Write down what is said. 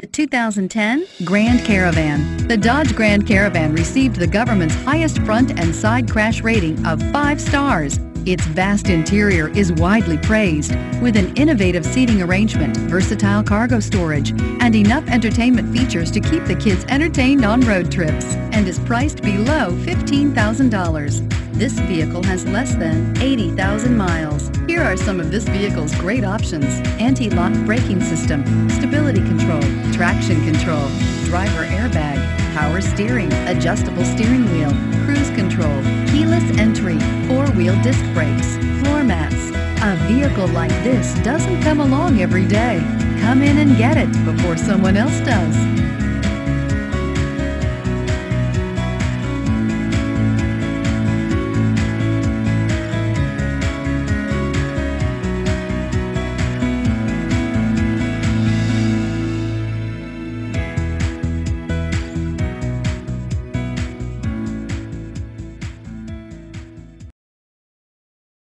A 2010 Grand Caravan. The Dodge Grand Caravan received the government's highest front and side crash rating of 5 stars. Its vast interior is widely praised, with an innovative seating arrangement, versatile cargo storage, and enough entertainment features to keep the kids entertained on road trips, and is priced below $15,000. This vehicle has less than 80,000 miles. Here are some of this vehicle's great options: anti-lock braking system, stability control, traction control, driver airbag, power steering, adjustable steering wheel, cruise control, keyless entry, 4-wheel disc brakes, floor mats. A vehicle like this doesn't come along every day. Come in and get it before someone else does.